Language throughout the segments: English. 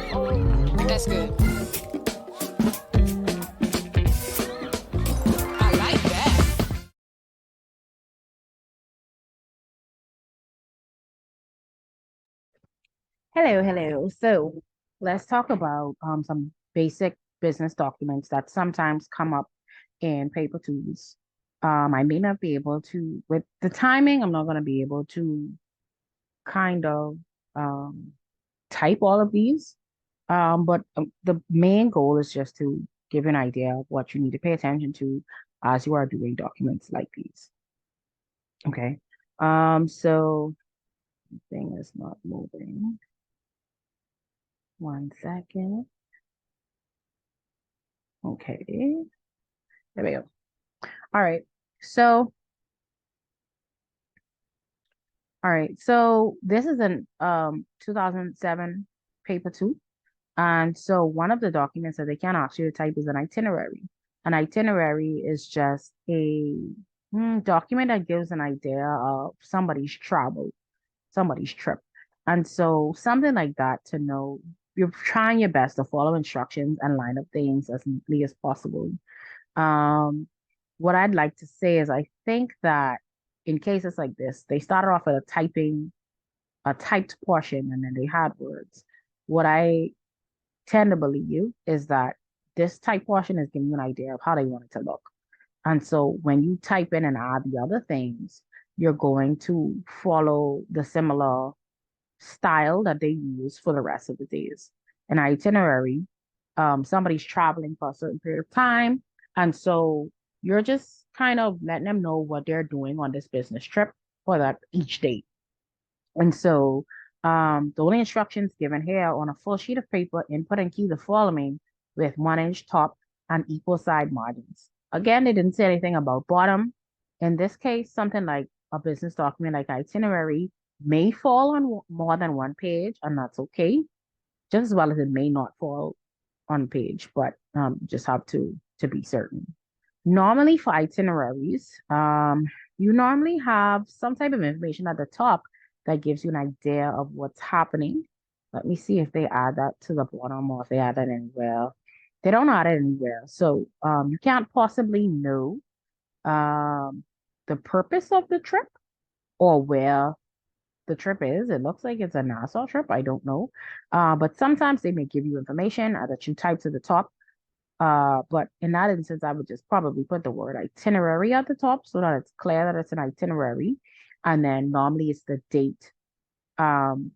That's good. I like that. Hello, hello. So let's talk about some basic business documents that sometimes come up in paper twos. I may not be able to, with the timing, I'm not going to be able to kind of um, type all of these. But the main goal is just to give you an idea of what you need to pay attention to as you are doing documents like these. Okay. So thing is not moving. One second. Okay. There we go. All right. So, all right. So this is an 2007 paper two. And so one of the documents that they can ask you to type is an itinerary. An itinerary is just a document that gives an idea of somebody's travel, somebody's trip. And so something like that to know you're trying your best to follow instructions and line up things as neatly as possible. Um, what I'd like to say is I think that in cases like this, they started off with a typed portion, and then they had words. What I tend to believe is that this typed portion is giving you an idea of how they want it to look. And so when you type in and add the other things, you're going to follow the similar style that they use for the rest of the days. An itinerary, somebody's traveling for a certain period of time. And so you're just kind of letting them know what they're doing on this business trip for that each day. And so the only instructions given here on a full sheet of paper, input and key the following with 1 inch top and equal side margins. Again, they didn't say anything about bottom. In this case, something like a business document like itinerary may fall on more than one page, and that's okay, just as well as it may not fall on page, but just have to be certain. Normally for itineraries, you normally have some type of information at the top that gives you an idea of what's happening. Let me see if they add that to the bottom or if they add that anywhere. They don't add it anywhere. So you can't possibly know um, the purpose of the trip or where the trip is. It looks like it's a Nassau trip. I don't know. But sometimes they may give you information that you type to the top. But in that instance, I would just probably put the word itinerary at the top so that it's clear that it's an itinerary. And then normally it's the date um,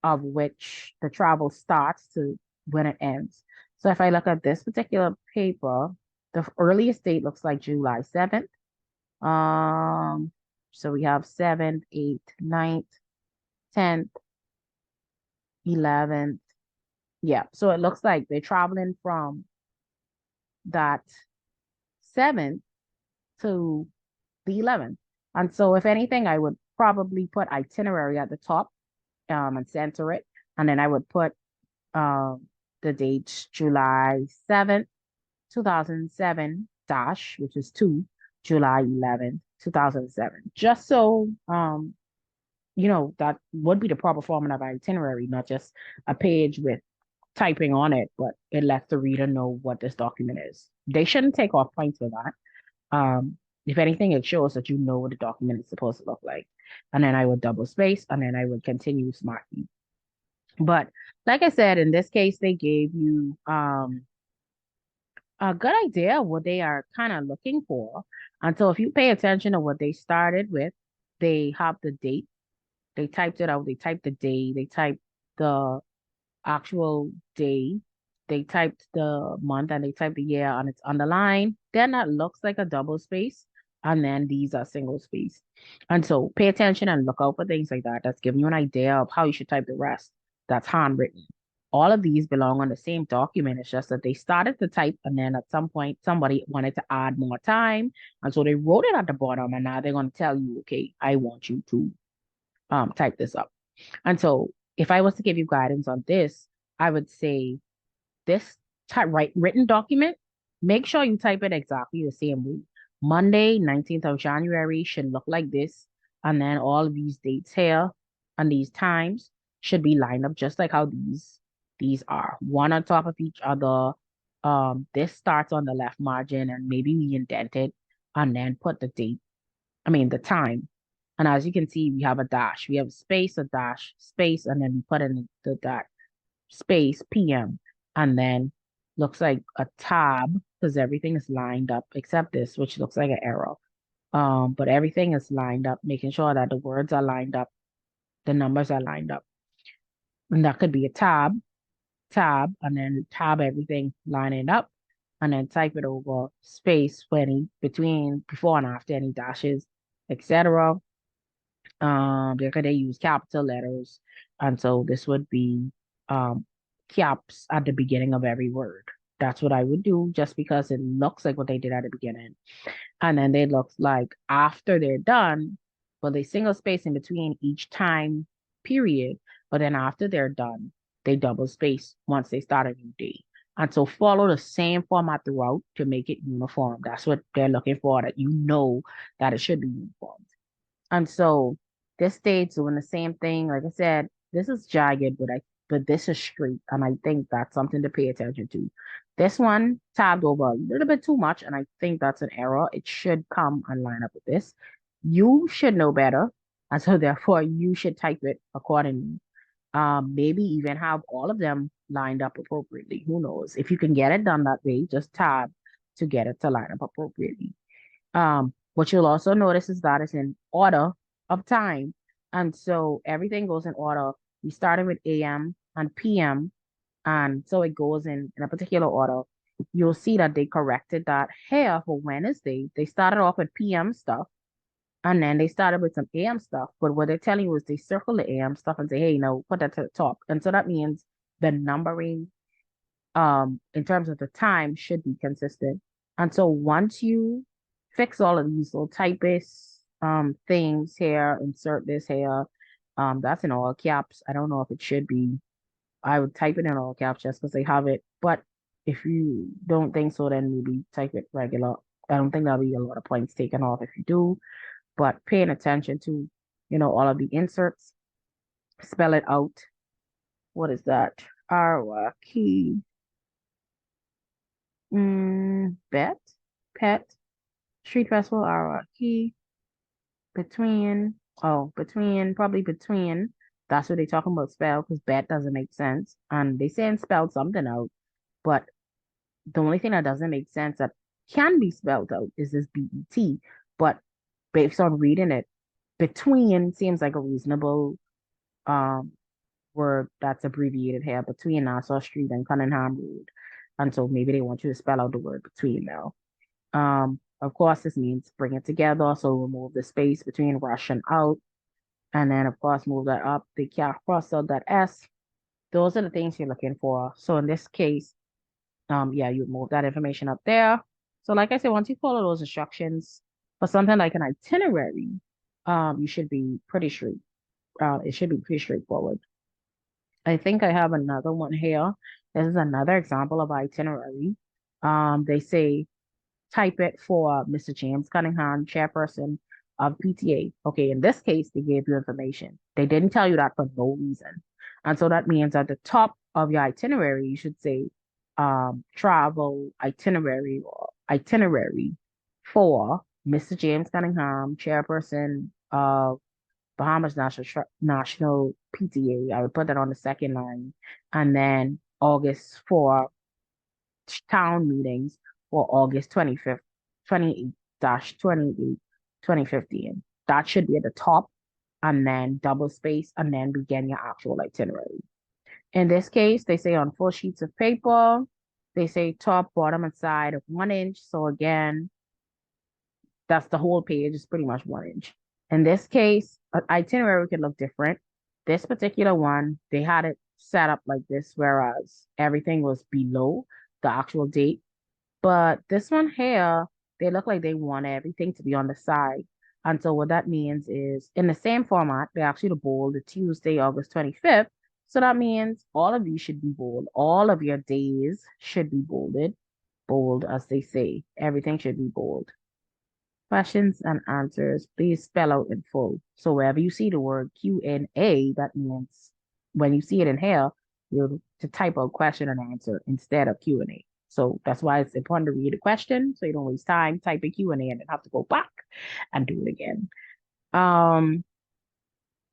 of which the travel starts to when it ends. So if I look at this particular paper, the earliest date looks like July 7th. Um, so we have 7th, 8th, 9th, 10th, 11th. Yeah, so it looks like they're traveling from that 7th to the 11th. And so, if anything, I would probably put itinerary at the top and center it. And then I would put um, the date July 7th, 2007 dash, which is 2, July 11th, 2007. Just so, that would be the proper format of itinerary, not just a page with typing on it, but it lets the reader know what this document is. They shouldn't take off points for that. If anything, it shows that you know what the document is supposed to look like. And then I would double space and then I would continue smart key. But like I said, in this case, they gave you a good idea of what they are kind of looking for. And so if you pay attention to what they started with, they have the date, they typed it out, they typed the day, they typed the actual day, they typed the month, and they typed the year, and it's underlined. Then that looks like a double space, and then these are single space. And so pay attention and look out for things like that. That's giving you an idea of how you should type the rest. That's handwritten. All of these belong on the same document. It's just that they started to type, and then at some point somebody wanted to add more time, and so they wrote it at the bottom. And now they're going to tell you, okay, I want you to type this up. And so if I was to give you guidance on this, I would say this written document, make sure you type it exactly the same way. Monday, 19th of January should look like this. And then all of these dates here and these times should be lined up just like how these these are one on top of each other. This starts on the left margin and maybe we indent it and then put the time. And as you can see, we have a dash. We have space, a dash, space, and then we put in the dot, space, PM, and then looks like a tab because everything is lined up except this, which looks like an arrow. But everything is lined up, making sure that the words are lined up, the numbers are lined up. And that could be a tab, and then tab everything, line it up, and then type it over, space for any between, before and after any dashes, etc. Because they use capital letters, and so this would be um caps at the beginning of every word. That's what I would do, just because it looks like what they did at the beginning. And then they look like after they're done, but they single space in between each time period. But then after they're done, they double space once they start a new day. And so follow the same format throughout to make it uniform. That's what they're looking for, that you know that it should be uniform. And so this state's doing the same thing. Like I said, this is jagged, but this is straight. And I think that's something to pay attention to. This one tabbed over a little bit too much, and I think that's an error. It should come and line up with this. You should know better. And so therefore you should type it accordingly. Maybe even have all of them lined up appropriately. Who knows? If you can get it done that way, just tab to get it to line up appropriately. What you'll also notice is that it's in order of time. And so everything goes in order. We started with AM and PM, and so it goes in a particular order. You'll see that they corrected that here for Wednesday. They started off with PM stuff, and then they started with some AM stuff. But what they're telling you is they circle the AM stuff and say, hey, no, put that to the top. And so that means the numbering in terms of the time should be consistent. And so once you fix all of these little typist things here, insert this here, that's in all caps. I don't know if it should be. I would type it in all caps just because they have it. But if you don't think so, then maybe type it regular. I don't think there'll be a lot of points taken off if you do. But paying attention to, all of the inserts, spell it out. What is that? Our key. Bet, pet, street festival, our key, probably between. That's what they talking about spell, because bet doesn't make sense. And they saying spelled something out, but the only thing that doesn't make sense that can be spelled out is this BET. But based on reading it, between seems like a reasonable um word that's abbreviated here, between Nassau Street and Cunningham Road. And so maybe they want you to spell out the word between now. Of course, this means bring it together. So remove the space between rush and out. And then, of course, move that up. They can't cross out that S. Those are the things you're looking for. So in this case, yeah, you move that information up there. So like I said, once you follow those instructions for something like an itinerary, you should be pretty straight. It should be pretty straightforward. I think I have another one here. This is another example of itinerary. They say type it for Mr. James Cunningham, chairperson of PTA. Okay, in this case, they gave you information. They didn't tell you that for no reason. And so that means at the top of your itinerary, you should say travel itinerary or itinerary for Mr. James Cunningham, chairperson of Bahamas National PTA. I would put that on the second line. And then August for town meetings for August 25th, 28-28, 2015. That should be at the top, and then double space, and then begin your actual itinerary. In this case, they say on 4 sheets of paper, they say top, bottom, and side of 1 inch. So again, that's the whole page is pretty much 1 inch. In this case, an itinerary could look different. This particular one, they had it set up like this, whereas everything was below the actual date. But this one here, they look like they want everything to be on the side. And so what that means is in the same format, they actually to bold the Tuesday, August 25th. So that means all of these should be bold. All of your days should be bolded. Bold, as they say. Everything should be bold. Questions and answers, please spell out in full. So wherever you see the word Q&A, that means when you see it in here, you to type a question and answer instead of Q&A. So that's why it's important to read a question so you don't waste time typing Q&A and then have to go back and do it again.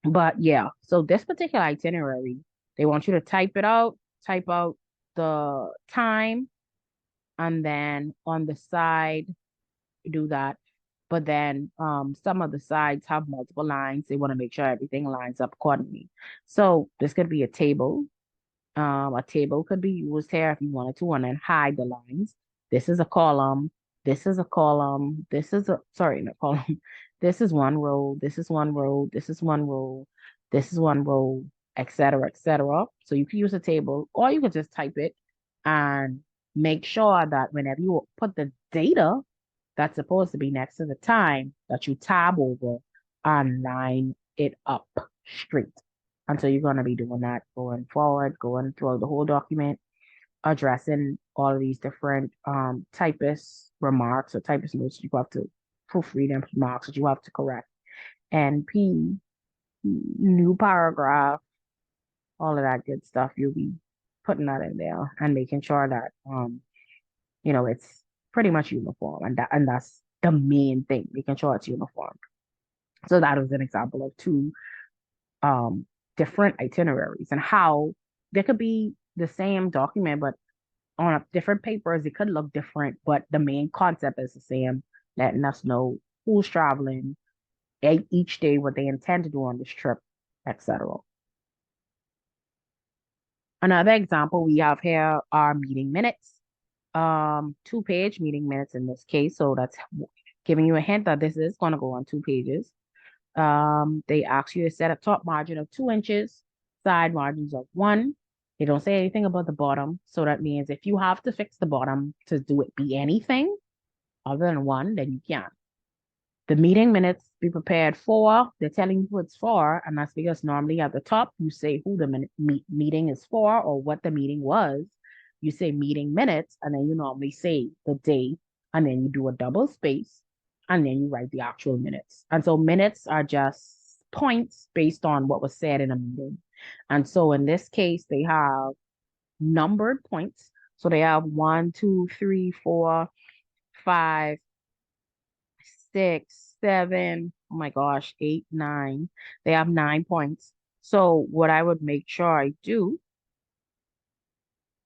But yeah, so this particular itinerary, they want you to type out the time, and then on the side do that. But then some of the sides have multiple lines. They want to make sure everything lines up accordingly. So this could be a table. A table could be used here if you wanted to, and then hide the lines. This is a column. This is a column. This is a, sorry, not column. This is one row. This is one row. This is one row. This is one row, etc., etc. So you can use a table, or you can just type it and make sure that whenever you put the data that's supposed to be next to the time, that you tab over and line it up straight. And so you're going to be doing that going forward, going through the whole document, addressing all of these different typist remarks or typist notes you have to proofread and remarks that you have to correct. And P, new paragraph, all of that good stuff. You'll be putting that in there and making sure that it's pretty much uniform, and that's the main thing, making sure it's uniform. So that was an example of two different itineraries and how they could be the same document, but on different papers, it could look different, but the main concept is the same, letting us know who's traveling, each day, what they intend to do on this trip, etc. Another example we have here are meeting minutes. 2-page meeting minutes in this case. So that's giving you a hint that this is going to go on 2 pages. They ask you to set a top margin of 2 inches, side margins of 1. They don't say anything about the bottom. So that means if you have to fix the bottom to do it be anything other than 1, then you can. The meeting minutes be prepared for. They're telling you who it's for, and that's because normally at the top you say who the meeting is for or what the meeting was. You say meeting minutes, and then you normally say the date, and then you do a double space, and then you write the actual minutes. And so minutes are just points based on what was said in a meeting. And so in this case, they have numbered points. So they have 1, 2, 3, 4, 5, 6, 7, oh my gosh, 8, 9. They have 9 points. So what I would make sure I do,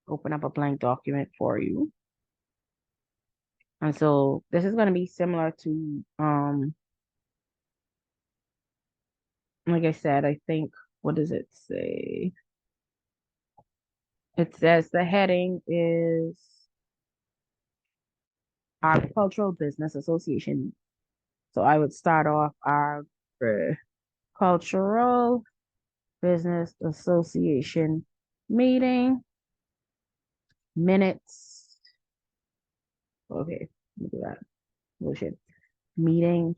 open up a blank document for you. And so this is going to be similar to, like I said, I think, what does it say? It says the heading is Agricultural Business Association. So I would start off Agricultural Business Association meeting minutes. Okay, look at that. Bullshit. Meeting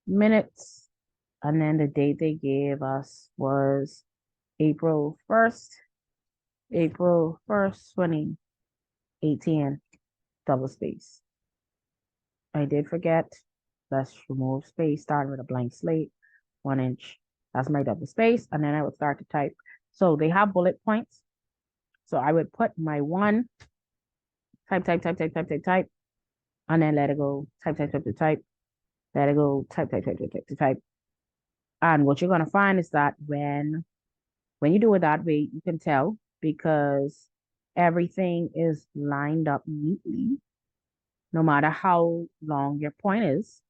minutes. And then the date they gave us was April 1st, 2018, double space. I did forget. Let's remove space, start with a blank slate, 1 inch. That's my double space. And then I would start to type. So they have bullet points. So I would put my 1, type, and then let it go, type, let it go, type. And what you're gonna find is that when you do it that way, you can tell because everything is lined up neatly. No matter how long your point is,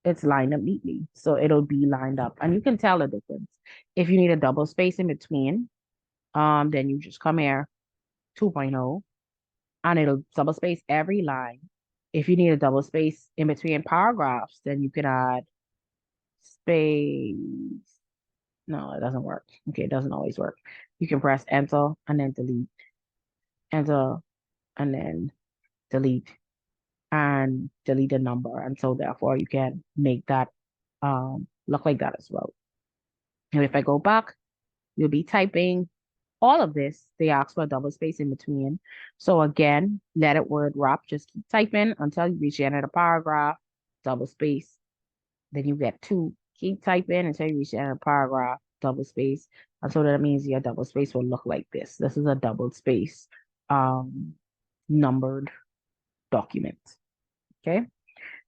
it's lined up neatly. So it'll be lined up, and you can tell the difference. If you need a double space in between, then you just come here, 2.0, and it'll double space every line. If you need a double space in between paragraphs, then you can add space. No, it doesn't work. Okay, it doesn't always work. You can press enter and then delete, enter and then delete, and delete the number. And so therefore you can make that look like that as well. And if I go back, you'll be typing all of this. They ask for a double space in between. So again, let it word wrap. Just keep typing until you reach the end of the paragraph, double space. Then you get 2. Keep typing until you reach the end of the paragraph, double space. And so that means your double space will look like this. This is a double space numbered document. Okay.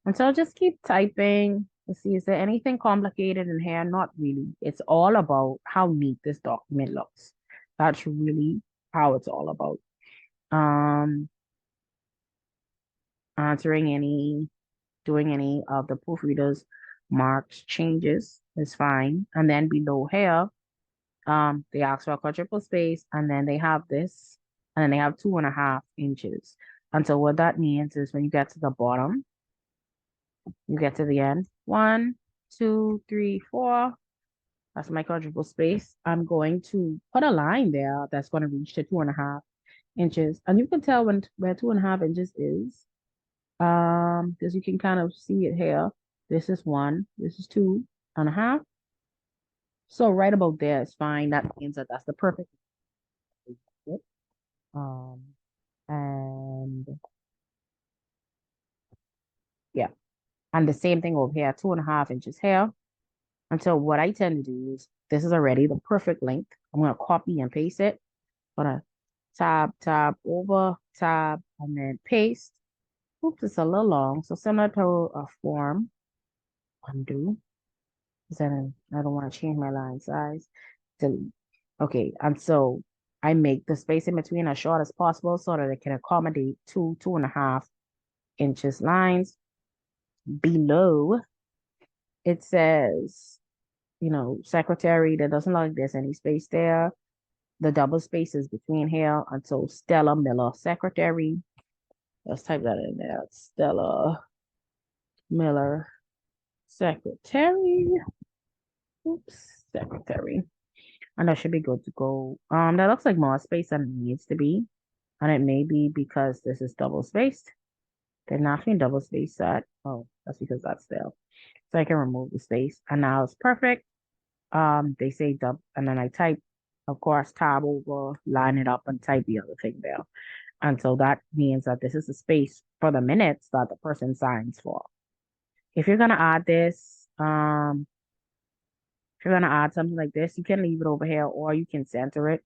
And so just keep typing to see, is there anything complicated in here? Not really. It's all about how neat this document looks. That's really how it's all about. Answering any, doing any of the proofreaders marks changes is fine. And then below here, they ask for a quadruple space, and then they have this, and then they have 2.5 inches. And so what that means is when you get to the bottom, you get to the end. 1, 2, 3, 4. That's my quadruple space. I'm going to put a line there that's going to reach to 2.5 inches. And you can tell where 2.5 inches is. Because you can kind of see it here. This is 1, this is 2.5. So right about there is fine. That means that that's the perfect. And yeah, and the same thing over here, 2.5 inches here. And so what I tend to do is, this is already the perfect length. I'm gonna copy and paste it. Gonna tab over, tab, and then paste. Oops, it's a little long. So similar to a form. Undo. Then I don't want to change my line size. Delete. Okay, and so I make the space in between as short as possible so that it can accommodate 2.5 inches lines. Below, it says, secretary. That doesn't look like there's any space there. The double space is between here until Stella Miller, secretary. Let's type that in there. Stella Miller, secretary. Oops, secretary. And that should be good to go. That looks like more space than it needs to be. And it may be because this is double spaced. They're not being double spaced that. Oh, that's because that's there. So I can remove the space. And now it's perfect. They say double, and then I type, of course, tab over, line it up, and type the other thing there. And so that means that this is the space for the minutes that the person signs for. If you're gonna add this, if you're gonna add something like this, you can leave it over here or you can center it.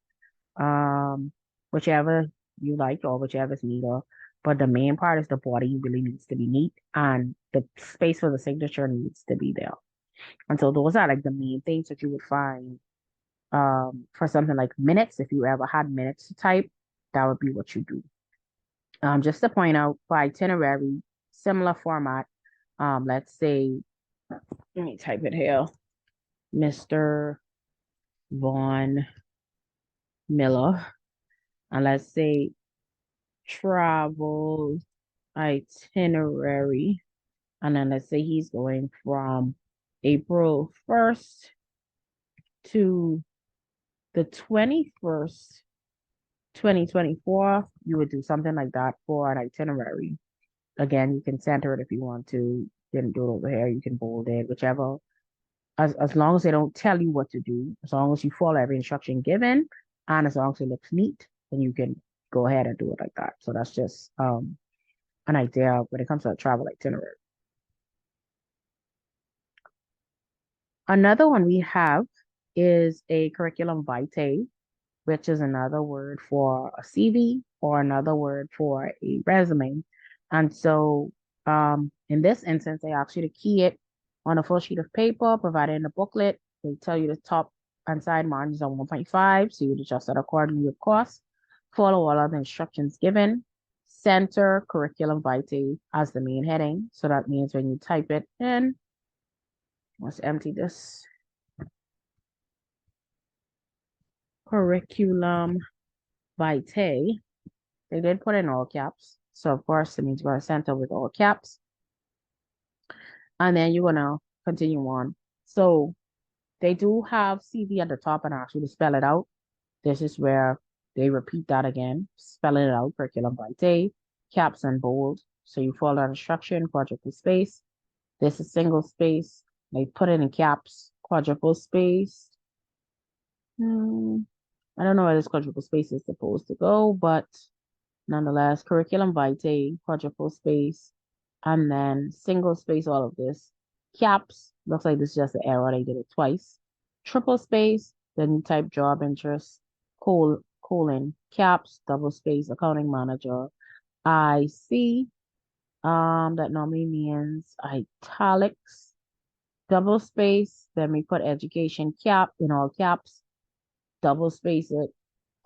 Whichever you like or whichever is neater. But the main part is the body really needs to be neat and the space for the signature needs to be there. And so those are like the main things that you would find for something like minutes. If you ever had minutes to type, that would be what you do. Just to point out, for itinerary, similar format. Let's say, let me type it here, Mr. Vaughn Miller, and let's say travel itinerary, and then let's say he's going from April 1st to the 21st, 2024. You would do something like that for an itinerary. Again, you can center it if you want to. You can do it over here. You can bold it, whichever. As long as they don't tell you what to do, as long as you follow every instruction given, and as long as it looks neat, then you can go ahead and do it like that. So that's just an idea when it comes to a travel itinerary. Another one we have is a curriculum vitae, which is another word for a CV or another word for a resume. And so in this instance, they ask you to key it on a full sheet of paper provided in the booklet. They tell you the top and side margins are 1.5, so you would adjust that accordingly, of course. Follow all of the instructions given. Center curriculum vitae as the main heading. So that means when you type it in, let's empty this. Curriculum vitae. They did put in all caps. So of course, it means you're going to center with all caps. And then you're going to continue on. So they do have CV at the top and ask you to spell it out. This is where they repeat that again, spelling it out, curriculum vitae, caps and bold. So you follow that instruction, quadruple space. This is single space. They put it in caps, quadruple space. I don't know where this quadruple space is supposed to go, but nonetheless, curriculum vitae, quadruple space, and then single space, all of this. Caps, looks like this is just an error. They did it twice. triple space, then you type job interest, colon, caps, double space, accounting manager. I see, that normally means italics, double space, then we put education cap in all caps, double space it,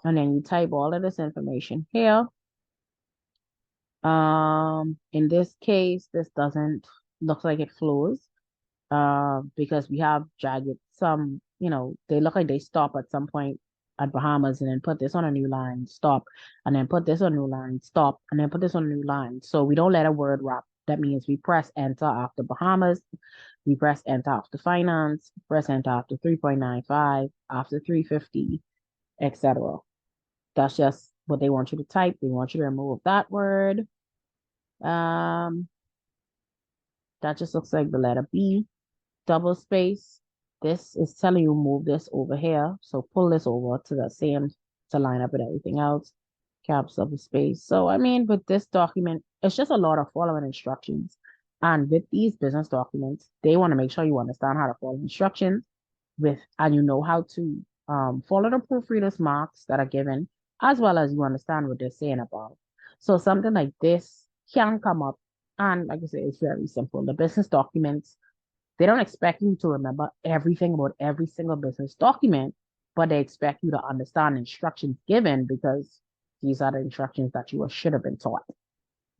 and then you type all of this information here. In this case, this doesn't look like it flows, because we have jagged some, they look like they stop at some point at Bahamas and then put this on a new line, stop, and then put this on a new line, stop, and then put this on a new line. So we don't let a word wrap. That means we press enter after Bahamas, we press enter after finance, press enter after 3.95, after 350, etc. That's just what they want you to type. They want you to remove that word. Um, that just looks like the letter B. Double space. This is telling you move this over here. So pull this over to the same to line up with everything else. Caps double space. So I mean, with this document, it's just a lot of following instructions. And with these business documents, they want to make sure you understand how to follow instructions and you know how to follow the proofreader's marks that are given, as well as you understand what they're saying about. So something like this can come up. And like I said, it's very simple. The business documents, they don't expect you to remember everything about every single business document, but they expect you to understand instructions given because these are the instructions that you should have been taught.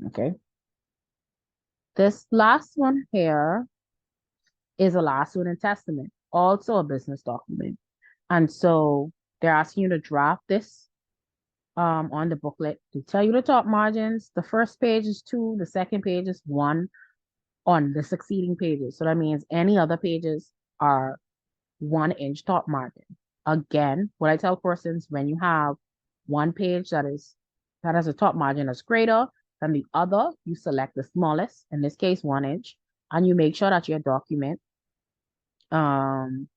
Okay. This last one here is a last will and testament, also a business document. And so they're asking you to draft this on the booklet. They tell you the top margins. The first page is 2, the second page is 1 on the succeeding pages. So that means any other pages are 1-inch top margin. Again, what I tell persons, when you have one page that has a top margin that's greater than the other, you select the smallest, in this case 1-inch, and you make sure that um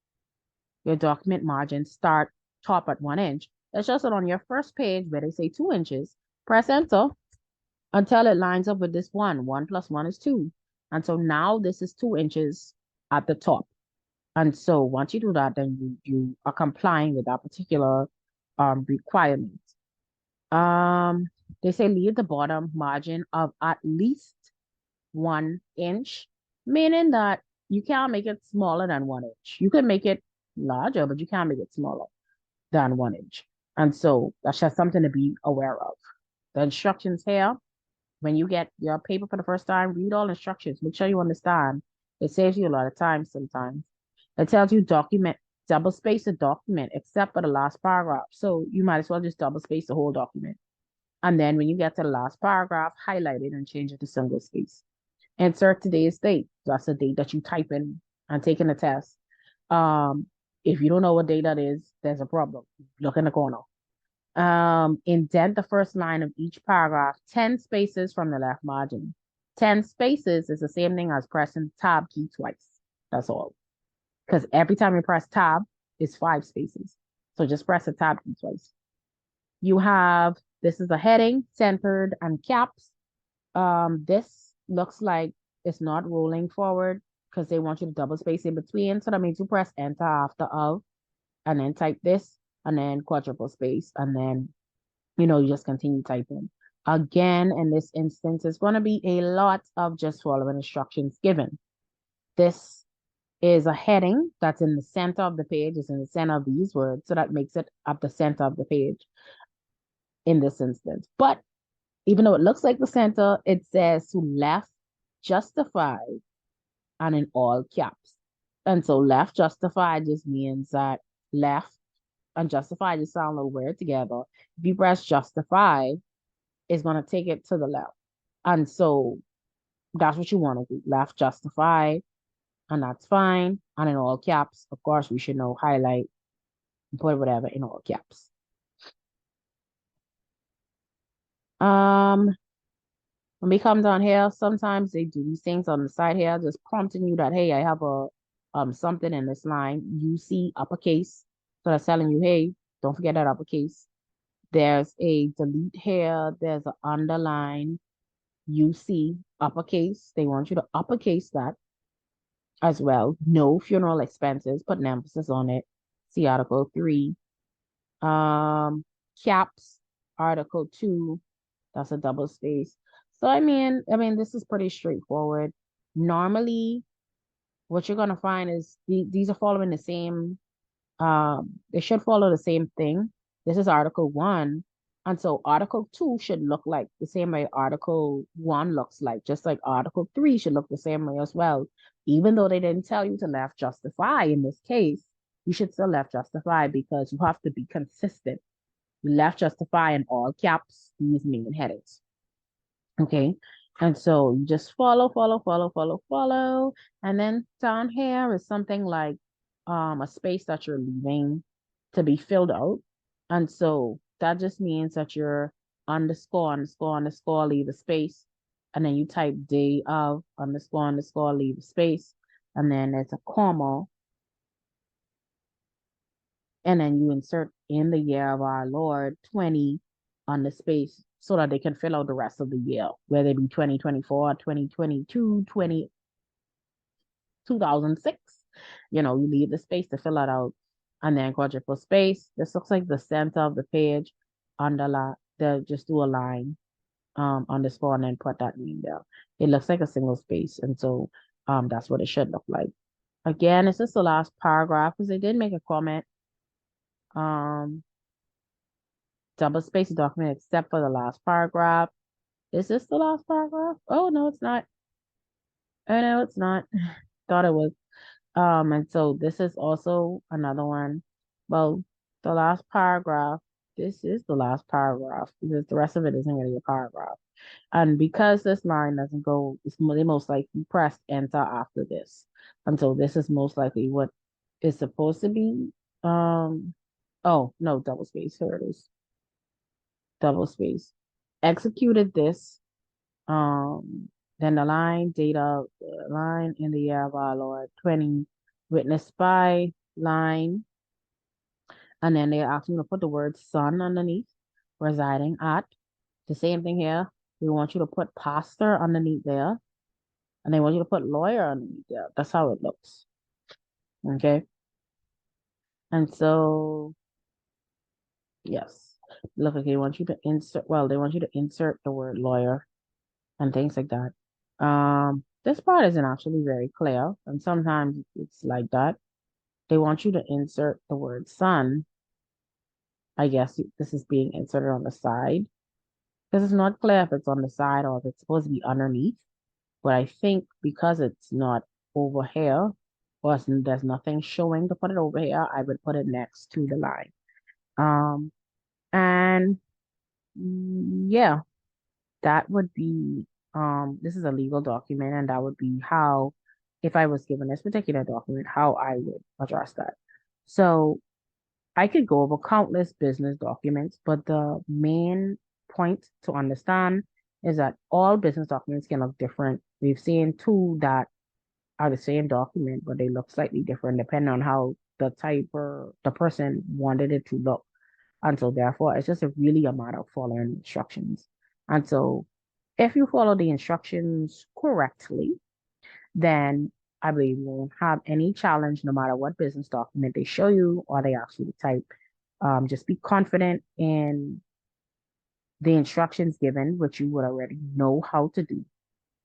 your document margins start top at 1-inch. It's just that on your first page where they say 2 inches, press enter until it lines up with this 1. 1 plus 1 is 2. And so now this is 2 inches at the top. And so once you do that, then you are complying with that particular requirement. They say leave the bottom margin of at least 1-inch, meaning that you can't make it smaller than 1-inch. You can make it larger, but you can't make it smaller than 1-inch. And so that's just something to be aware of. The instructions here, when you get your paper for the first time, read all instructions. Make sure you understand. It saves you a lot of time sometimes. It tells you double space the document except for the last paragraph. So you might as well just double space the whole document. And then when you get to the last paragraph, highlight it and change it to single space. Insert today's date. That's the date that you type in and taking the test. If you don't know what date that is, there's a problem. Look in the corner. Indent the first line of each paragraph 10 spaces from the left margin. 10 spaces is the same thing as pressing tab key twice. That's all. Because every time you press tab, it's 5 spaces. So just press the tab key twice. This is a heading, centered, and caps. This looks like it's not rolling forward because they want you to double space in between. So that means you press enter after of, and then type this, and then quadruple space, and then, you just continue typing. Again, in this instance, it's going to be a lot of just following instructions given. This is a heading that's in the center of the page, is in the center of these words, so that makes it at the center of the page in this instance. But even though it looks like the center, it says to left justified and in all caps. And so left justified just means that left and justify just sound a little weird together. If you press justify, it's going to take it to the left. And so that's what you want to do. Left justify, and that's fine. And in all caps, of course, we should know highlight, put whatever in all caps. When we come down here, sometimes they do these things on the side here, just prompting you that, hey, I have a something in this line. You see uppercase. So that's telling you, hey, don't forget that uppercase. There's a delete here. There's an underline. You see uppercase. They want you to uppercase that as well. No funeral expenses. Put an emphasis on it. See Article 3. Caps, Article 2, that's a double space. So I mean, this is pretty straightforward. Normally, what you're gonna find is these are following the same they should follow the same thing. This is Article 1. And so Article 2 should look like the same way Article 1 looks like, just like Article 3 should look the same way as well. Even though they didn't tell you to left justify in this case, you should still left justify because you have to be consistent. Left justify in all caps, these main headings. Okay. And so you just follow, follow, follow, follow, follow. And then down here is something like a space that you're leaving to be filled out. And so that just means that you're underscore, underscore, underscore, leave a space. And then you type day of underscore, underscore, leave a space. And then there's a comma. And then you insert in the year of our Lord 20 on the space so that they can fill out the rest of the year, whether it be 2024, 2022, 2006. You know, you leave the space to fill it out. And then quadruple space. This looks like the center of the page. Underline, just do a line underscore and then put that name there. It looks like a single space. And so that's what it should look like. Again, this is the last paragraph because they did make a comment. Double space document except for the last paragraph. Is this the last paragraph? Oh, no, it's not. Oh, no, it's not. Thought it was. And so this is also another one. Well, the last paragraph, this is the last paragraph because the rest of it isn't really a paragraph. And because this line doesn't go, they most likely pressed enter after this. And so this is most likely what is supposed to be. Oh, no, double space. Here it is. Double space. Executed this. Then the line, data, line in the year of our Lord 20, witnessed by line. And then they asked me to put the word son underneath, residing at. The same thing here. We want you to put pastor underneath there. And they want you to put lawyer underneath there. That's how it looks. Okay. And so, yes. Look, okay, they want you to insert, well, they want you to insert the word lawyer and things like that. This part isn't actually very clear, and sometimes it's like that. They want you to insert the word son. I guess this is being inserted on the side because it's not clear if it's on the side or if it's supposed to be underneath. But I think because it's not over here, or there's nothing showing to put it over here, I would put it next to the line. And yeah, that would be this is a legal document and that would be how if I was given this particular document how I would address that. So I could go over countless business documents, but the main point to understand is that all business documents can look different. We've seen two that are the same document but they look slightly different depending on how the type or the person wanted it to look. And so therefore, it's just really a matter of following instructions. And so if you follow the instructions correctly, then I believe you won't have any challenge no matter what business document they show you or they ask you to type. Just be confident in the instructions given, which you would already know how to do.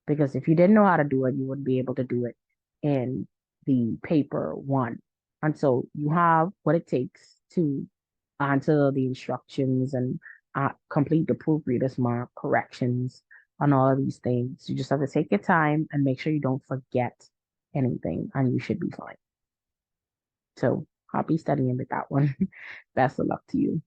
Because if you didn't know how to do it, you wouldn't be able to do it in the paper one. And so you have what it takes to answer the instructions and complete the proofreader's mark corrections on all of these things. You just have to take your time and make sure you don't forget anything, and you should be fine. So happy studying with that one. Best of luck to you.